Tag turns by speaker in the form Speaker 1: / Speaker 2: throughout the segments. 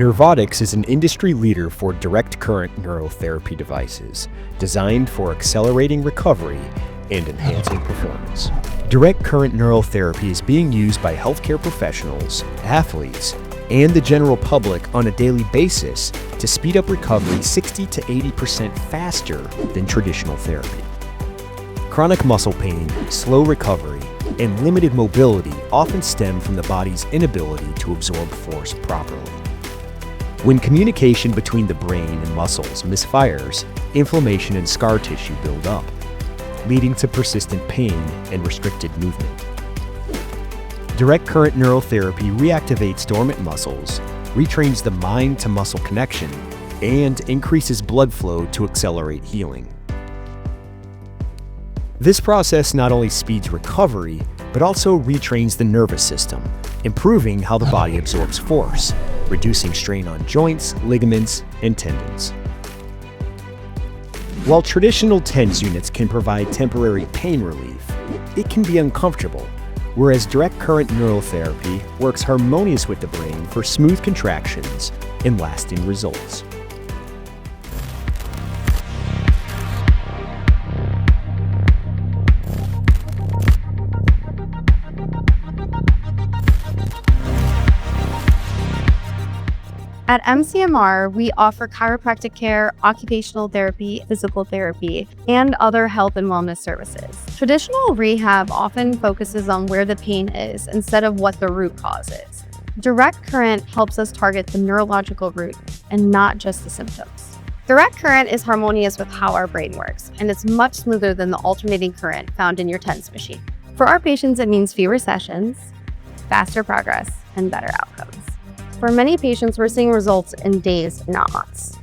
Speaker 1: Nervotics is an industry leader for direct current neuro therapy devices designed for accelerating recovery and enhancing performance. Direct current neuro therapy is being used by healthcare professionals, athletes, and the general public on a daily basis to speed up recovery 60 to 80% faster than traditional therapy. Chronic muscle pain, slow recovery, and limited mobility often stem from the body's inability to absorb force properly. When communication between the brain and muscles misfires, inflammation and scar tissue build up, leading to persistent pain and restricted movement. Direct current neurotherapy reactivates dormant muscles, retrains the mind-to-muscle connection, and increases blood flow to accelerate healing. This process not only speeds recovery, but also retrains the nervous system, improving how the body absorbs force, reducing strain on joints, ligaments, and tendons. While traditional TENS units can provide temporary pain relief, it can be uncomfortable, whereas direct current neurotherapy works harmonious with the brain for smooth contractions and lasting results.
Speaker 2: At MCMR, we offer chiropractic care, occupational therapy, physical therapy, and other health and wellness services. Traditional rehab often focuses on where the pain is instead of what the root cause is. Direct current helps us target the neurological root and not just the symptoms. Direct current is harmonious with how our brain works, and it's much smoother than the alternating current found in your TENS machine. For our patients, it means fewer sessions, faster progress, and better outcomes. For many patients, we're seeing results in days, not months.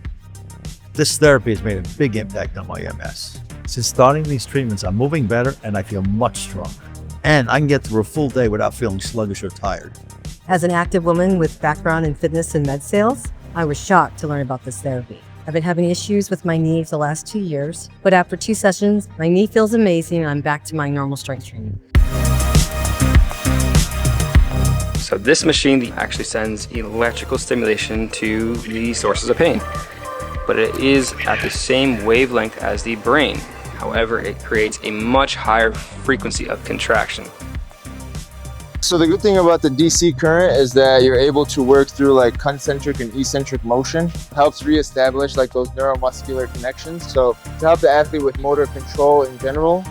Speaker 3: This therapy has made a big impact on my MS. Since starting these treatments, I'm moving better and I feel much stronger. And I can get through a full day without feeling sluggish or tired.
Speaker 4: As an active woman with background in fitness and med sales, I was shocked to learn about this therapy. I've been having issues with my knee for the last 2 years, but after 2 sessions, my knee feels amazing and I'm back to my normal strength training.
Speaker 5: So this machine actually sends electrical stimulation to the sources of pain, but it is at the same wavelength as the brain. However, it creates a much higher frequency of contraction.
Speaker 6: So the good thing about the DC current is that you're able to work through like concentric and eccentric motion. Helps reestablish like those neuromuscular connections. So to help the athlete with motor control in general.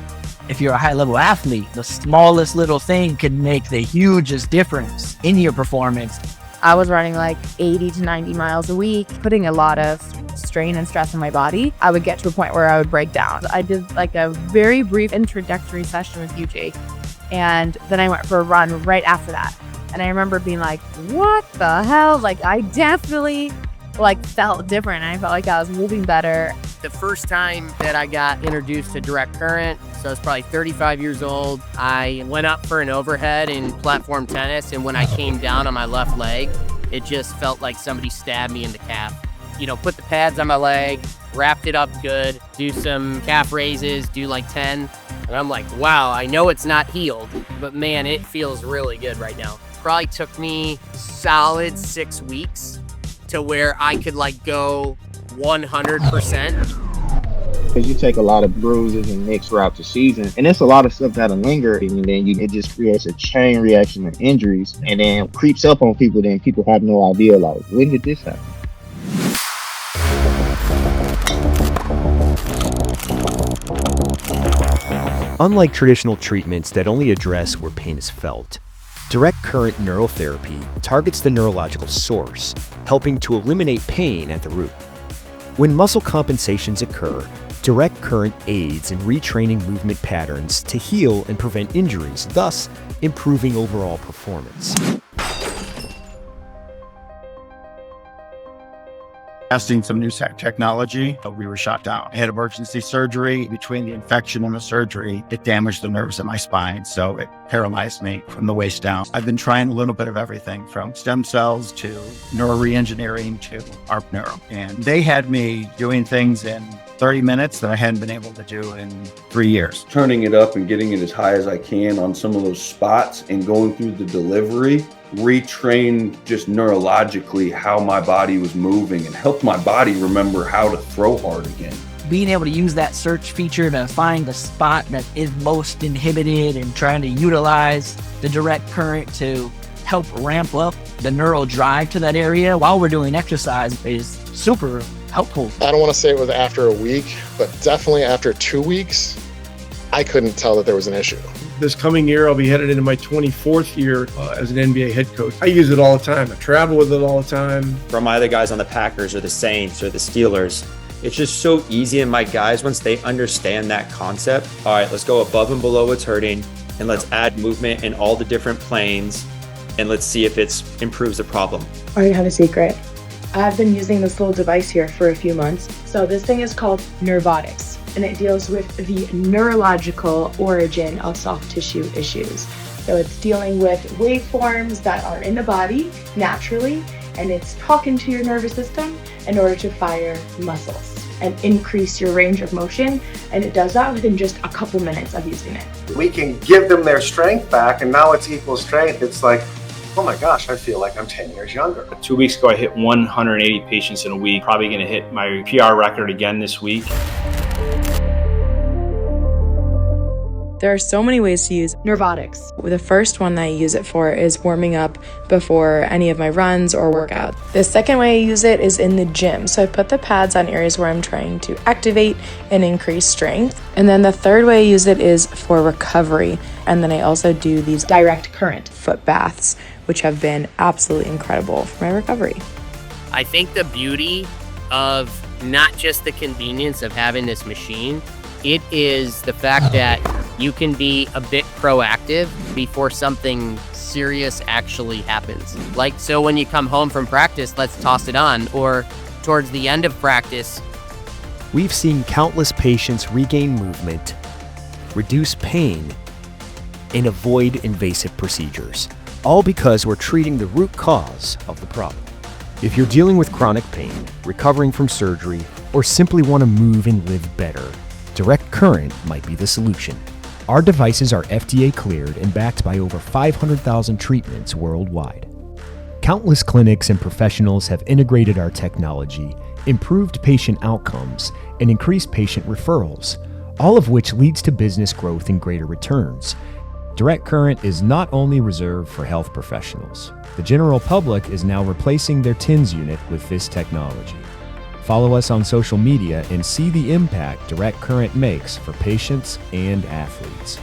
Speaker 7: If you're a high-level athlete, the smallest little thing can make the hugest difference in your performance.
Speaker 8: I was running like 80 to 90 miles a week, putting a lot of strain and stress on my body. I would get to a point where I would break down. I did like a very brief introductory session with you, Jake, and then I went for a run right after that. And I remember being like, what the hell? Like, I definitely felt different. I felt like I was moving better.
Speaker 9: The first time that I got introduced to direct current, so I was probably 35 years old, I went up for an overhead in platform tennis, and when I came down on my left leg, it just felt like somebody stabbed me in the calf. You know, put the pads on my leg, wrapped it up good, do some calf raises, do like 10, and I'm like, wow, I know it's not healed, but man, it feels really good right now. Probably took me solid 6 weeks to where I could like go 100%.
Speaker 10: Because you take a lot of bruises and nicks throughout the season, and it's a lot of stuff that'll linger, and then it just creates a chain reaction of injuries, and then creeps up on people. Then people have no idea, like, when did this happen?
Speaker 1: Unlike traditional treatments that only address where pain is felt, direct current neurotherapy targets the neurological source, helping to eliminate pain at the root. When muscle compensations occur, direct current aids in retraining movement patterns to heal and prevent injuries, thus improving overall performance.
Speaker 11: Testing some new technology, but we were shut down. I had emergency surgery. Between the infection and the surgery, it damaged the nerves in my spine, so it paralyzed me from the waist down. I've been trying a little bit of everything from stem cells to neuro re-engineering to ARP neuro. And they had me doing things in 30 minutes that I hadn't been able to do in 3 years.
Speaker 12: Turning it up and getting it as high as I can on some of those spots and going through the delivery retrained just neurologically how my body was moving and helped my body remember how to throw hard again.
Speaker 7: Being able to use that search feature to find the spot that is most inhibited and trying to utilize the direct current to help ramp up the neural drive to that area while we're doing exercise is super helpful.
Speaker 13: I don't want to say it was after a week, but definitely after 2 weeks, I couldn't tell that there was an issue.
Speaker 14: This coming year, I'll be headed into my 24th year as an NBA head coach. I use it all the time. I travel with it all the time.
Speaker 15: From my other guys on the Packers or the Saints or the Steelers, it's just so easy. And my guys, once they understand that concept, all right, let's go above and below what's hurting and let's add movement in all the different planes and let's see if it improves the problem.
Speaker 16: I have a secret. I've been using this little device here for a few months. So this thing is called Nervotics, and it deals with the neurological origin of soft tissue issues. So it's dealing with waveforms that are in the body naturally, and it's talking to your nervous system in order to fire muscles and increase your range of motion. And it does that within just a couple minutes of using it.
Speaker 17: We can give them their strength back, and now it's equal strength. It's like, oh my gosh, I feel like I'm 10 years younger.
Speaker 18: 2 weeks ago, I hit 180 patients in a week. Probably gonna hit my PR record again this week.
Speaker 19: There are so many ways to use Nervotics. The first one that I use it for is warming up before any of my runs or workouts. The second way I use it is in the gym. So I put the pads on areas where I'm trying to activate and increase strength. And then the third way I use it is for recovery. And then I also do these direct current foot baths, which have been absolutely incredible for my recovery.
Speaker 9: I think the beauty of not just the convenience of having this machine, it is the fact that you can be a bit proactive before something serious actually happens. Like, so when you come home from practice, let's toss it on, or towards the end of practice.
Speaker 1: We've seen countless patients regain movement, reduce pain, and avoid invasive procedures, all because we're treating the root cause of the problem. If you're dealing with chronic pain, recovering from surgery, or simply want to move and live better, Direct Current might be the solution. Our devices are FDA cleared and backed by over 500,000 treatments worldwide. Countless clinics and professionals have integrated our technology, improved patient outcomes, and increased patient referrals, all of which leads to business growth and greater returns. Direct Current is not only reserved for health professionals. The general public is now replacing their TINS unit with this technology. Follow us on social media and see the impact Direct Current makes for patients and athletes.